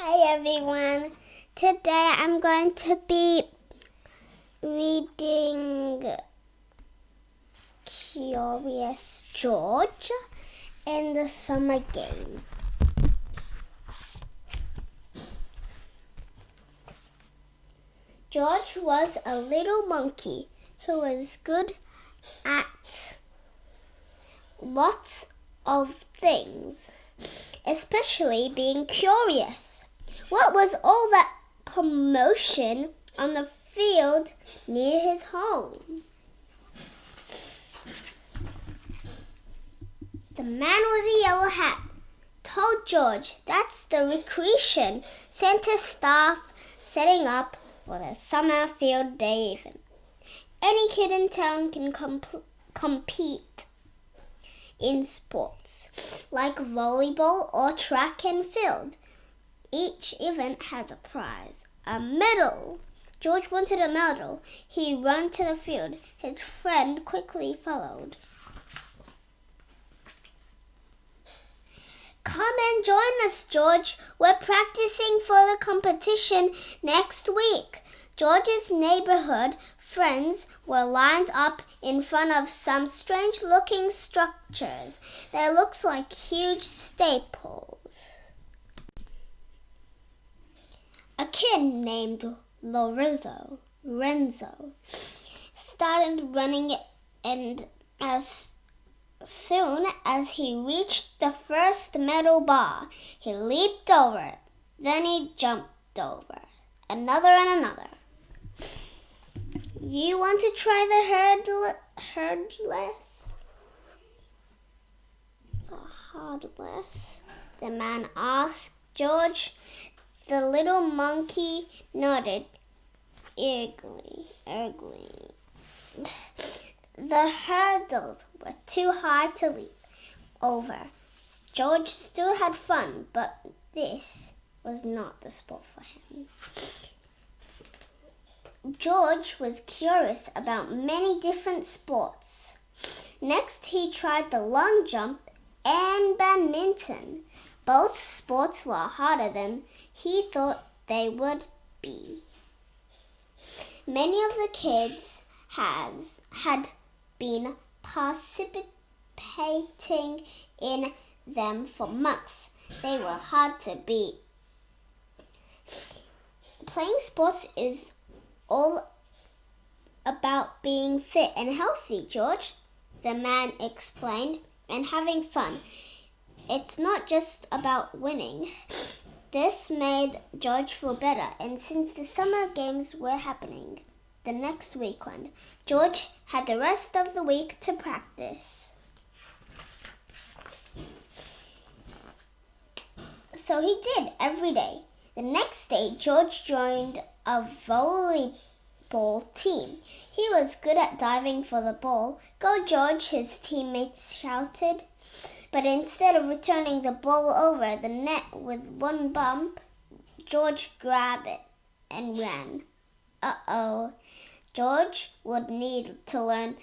Hi everyone. Today I'm going to be reading Curious George in the Summer Game. George was a little monkey who was good at lots of things, especially being curious. What was all that commotion on the field near his home? The man with the yellow hat told George that's the recreation center staff setting up for the summer field day event. Any kid in town can compete in sports like volleyball or track and field. Each event has a prize, a medal. George wanted a medal. He ran to the field. His friend quickly followed. Come and join us, George. We're practicing for the competition next week. George's neighborhood friends were lined up in front of some strange-looking structures. They looked like huge staples. A kid named Renzo started running, and as soon as he reached the first metal bar, he leaped over it. Then he jumped over another and another. You want to try the hurdless? The man asked George. The little monkey nodded eagerly. The hurdles were too high to leap over. George still had fun, but this was not the sport for him. George was curious about many different sports. Next, he tried the long jump and badminton. Both sports were harder than he thought they would be. Many of the kids had been participating in them for months. They were hard to beat. Playing sports is all about being fit and healthy, George, the man explained, and having fun. It's not just about winning. This made George feel better, and since the summer games were happening the next weekend, George had the rest of the week to practice. So he did every day. The next day, George joined a volleyball team. He was good at diving for the ball. Go, George, his teammates shouted. But instead of returning the ball over the net with one bump, George grabbed it and ran. Uh-oh. George would need to learn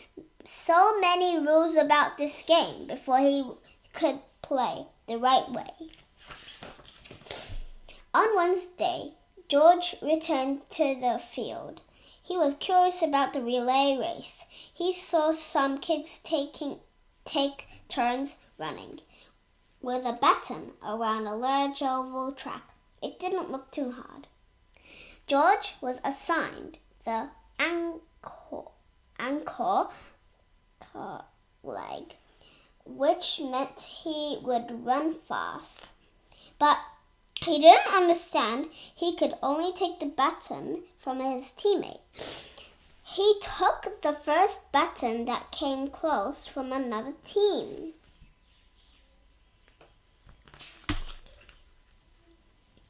so many rules about this game before he could play the right way. On Wednesday, George returned to the field. He was curious about the relay race. He saw some kids take turns running with a baton around a large oval track. It didn't look too hard. George was assigned the anchor leg, which meant he would run fast. But he didn't understand he could only take the baton from his teammate. He took the first baton that came close from another team.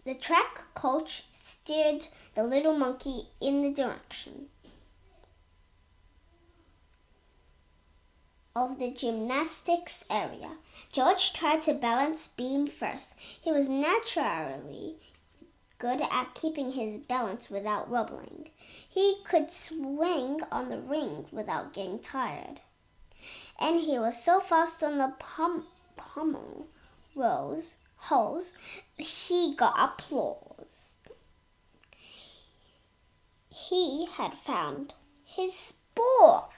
The track coach steered the little monkey in the direction of the gymnastics area. George tried to balance beam first. He was naturally good at keeping his balance without wobbling. He could swing on the rings without getting tired. And he was so fast on the pommel rows holes, he got applause. He had found his sport.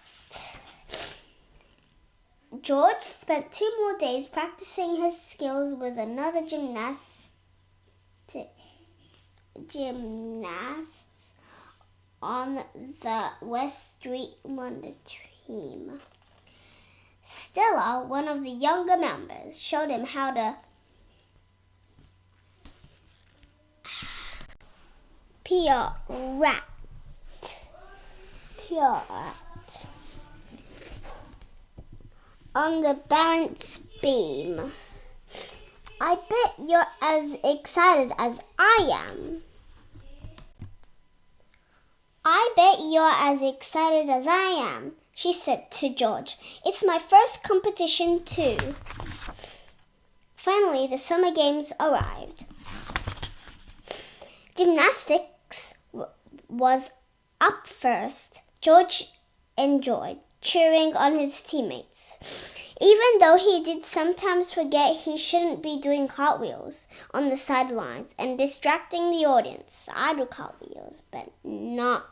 George spent 2 more days practicing his skills with another gymnasts on the West Street Wonder team. Stella, one of the younger members, showed him how to pirouette on the balance beam. I bet you're as excited as I am. I bet you're as excited as I am, she said to George. It's my first competition too. Finally, the summer games arrived. Gymnastics was up first. George enjoyed cheering on his teammates, even though he did sometimes forget he shouldn't be doing cartwheels on the sidelines and distracting the audience. I do cartwheels, but not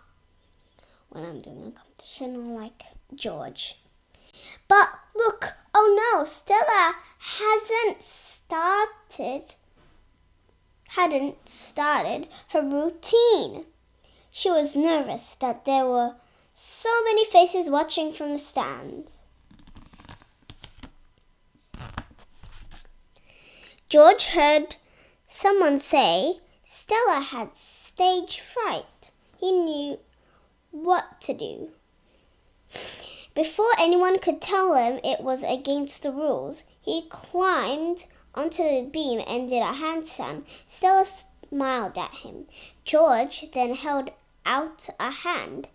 when I'm doing a competition like George. But look, oh no, Stella hadn't started her routine. She was nervous that there were so many faces watching from the stands. George heard someone say Stella had stage fright. He knew what to do. Before anyone could tell him it was against the rules, he climbed onto the beam and did a handstand. Stella smiled at him. George then held out a hand.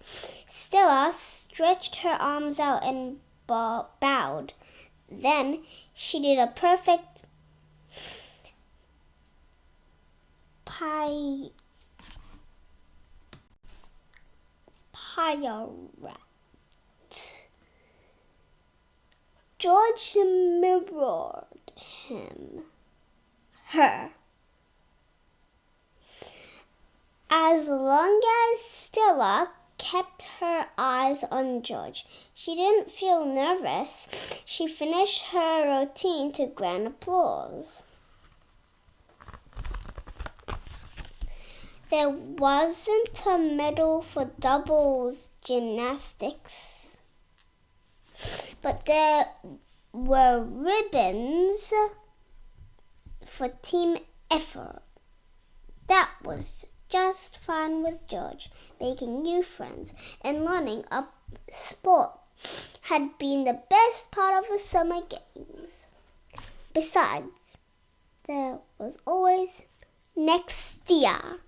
Stella stretched her arms out and bowed. Then she did a perfect pirouette. George mirrored her. As long as Stella kept her eyes on George, she didn't feel nervous. She finished her routine to grand applause. There wasn't a medal for doubles gymnastics, but there were ribbons for team effort. That was just fun with George. Making new friends and learning a sport had been the best part of the summer games. Besides, there was always next year.